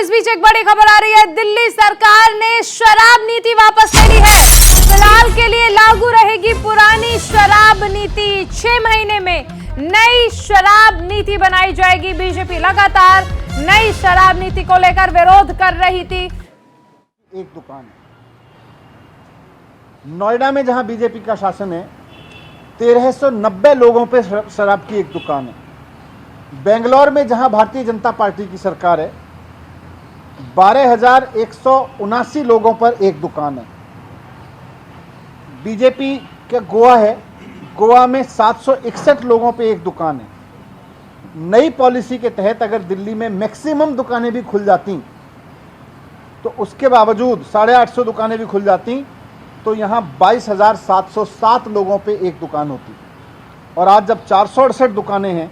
इस बीच एक बड़ी खबर आ रही है। दिल्ली सरकार ने शराब नीति वापस ले ली है। फिलहाल के लिए लागू रहेगी पुरानी शराब नीति। 6 महीने में नई शराब नीति बनाई जाएगी। बीजेपी लगातार नई शराब नीति को लेकर विरोध कर रही थी। एक दुकान है नोएडा में, जहां बीजेपी का शासन है, 1390 लोगों पे शराब की एक दुकान है। बेंगलोर में, जहां भारतीय जनता पार्टी की सरकार है, 12,179 लोगों पर एक दुकान है। बीजेपी का गोवा है, गोवा में 761 लोगों पे एक दुकान है। नई पॉलिसी के तहत अगर दिल्ली में मैक्सिमम दुकानें भी खुल जाती, तो उसके बावजूद 850 दुकानें भी खुल जाती, तो यहाँ 22,707 लोगों पे एक दुकान होती। और आज जब 468 दुकानें हैं,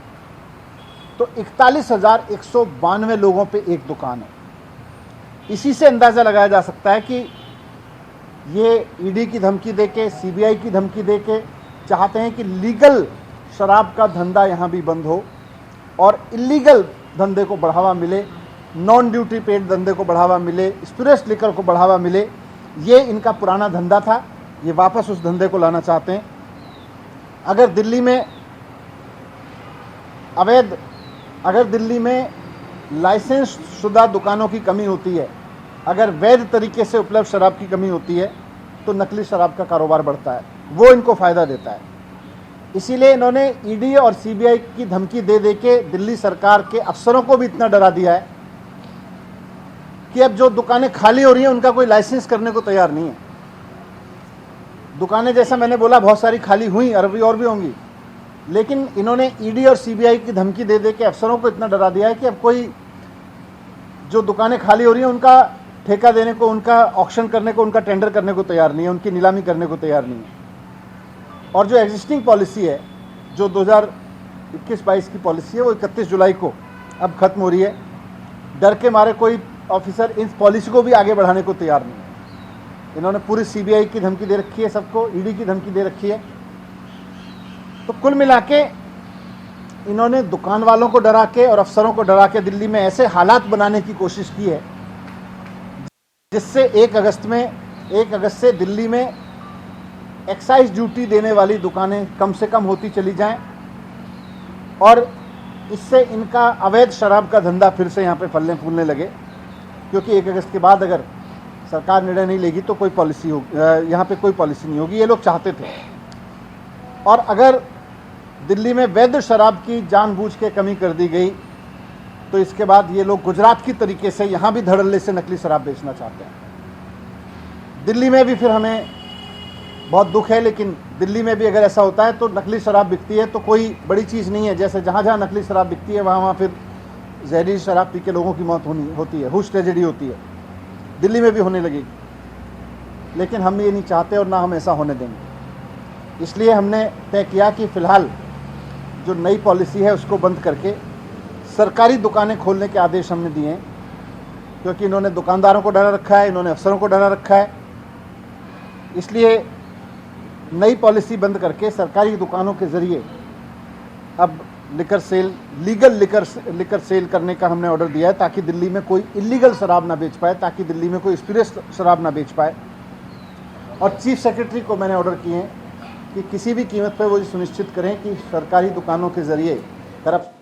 तो 41,192 लोगों पे एक दुकान है। इसी से अंदाज़ा लगाया जा सकता है कि ये ईडी की धमकी देके, सीबीआई की धमकी देके चाहते हैं कि लीगल शराब का धंधा यहाँ भी बंद हो और इलीगल धंधे को बढ़ावा मिले, नॉन ड्यूटी पेड धंधे को बढ़ावा मिले, स्पिरिट्स लिकर को बढ़ावा मिले। ये इनका पुराना धंधा था, ये वापस उस धंधे को लाना चाहते हैं। अगर दिल्ली में लाइसेंस शुदा दुकानों की कमी होती है, अगर वैध तरीके से उपलब्ध शराब की कमी होती है, तो नकली शराब का कारोबार बढ़ता है, वो इनको फ़ायदा देता है। इसीलिए इन्होंने ईडी और सीबीआई की धमकी दे दे के दिल्ली सरकार के अफसरों को भी इतना डरा दिया है कि अब जो दुकानें खाली हो रही हैं, उनका कोई लाइसेंस करने को तैयार नहीं है। दुकानें, जैसा मैंने बोला, बहुत सारी खाली हुई, अरबी और भी होंगी, लेकिन इन्होंने ईडी और सीबीआई की धमकी दे दे के अफसरों को इतना डरा दिया है कि अब कोई जो दुकानें खाली हो रही हैं, उनका ठेका देने को, उनका ऑक्शन करने को, उनका टेंडर करने को तैयार नहीं है, उनकी नीलामी करने को तैयार नहीं है। और जो एग्जिस्टिंग पॉलिसी है, जो 2021-22 की पॉलिसी है, वो 31 जुलाई को अब खत्म हो रही है। डर के मारे कोई ऑफिसर इस पॉलिसी को भी आगे बढ़ाने को तैयार नहीं है। इन्होंने पूरी सीबीआई की धमकी दे रखी है, सबको ईडी की धमकी दे रखी है। तो कुल मिला के इन्होंने दुकान वालों को डरा के और अफसरों को डरा के दिल्ली में ऐसे हालात बनाने की कोशिश की है जिससे 1 अगस्त से दिल्ली में एक्साइज ड्यूटी देने वाली दुकानें कम से कम होती चली जाएं और इससे इनका अवैध शराब का धंधा फिर से यहाँ पे फलने फूलने लगे। क्योंकि 1 अगस्त के बाद अगर सरकार निर्णय नहीं लेगी तो कोई पॉलिसी यहाँ पे कोई पॉलिसी नहीं होगी, ये लोग चाहते थे। और अगर दिल्ली में वैध शराब की जानबूझ के कमी कर दी गई, तो इसके बाद ये लोग गुजरात की तरीके से यहाँ भी धड़ल्ले से नकली शराब बेचना चाहते हैं। दिल्ली में भी फिर हमें बहुत दुख है, लेकिन दिल्ली में भी अगर ऐसा होता है तो नकली शराब बिकती है तो कोई बड़ी चीज़ नहीं है। जैसे जहाँ जहाँ नकली शराब बिकती है, वहाँ फिर जहरीली शराब पी के लोगों की मौत होती है, हुश ट्रेजेडी होती है। दिल्ली में भी होने लगेगी, लेकिन हम ये नहीं चाहते और ना हम ऐसा होने देंगे। इसलिए हमने तय किया कि फ़िलहाल जो नई पॉलिसी है उसको बंद करके सरकारी दुकानें खोलने के आदेश हमने दिए हैं। क्योंकि इन्होंने दुकानदारों को डरा रखा है, इन्होंने अफसरों को डरा रखा है। इसलिए नई पॉलिसी बंद करके सरकारी दुकानों के ज़रिए अब लीगल लिकर सेल करने का हमने ऑर्डर दिया है, ताकि दिल्ली में कोई इलीगल शराब ना बेच पाए, ताकि दिल्ली में कोई स्पिरिट्स शराब ना बेच पाए। और चीफ सेक्रेटरी को मैंने ऑर्डर किए हैं कि किसी भी कीमत पर वो सुनिश्चित करें कि सरकारी दुकानों के ज़रिए करप्ट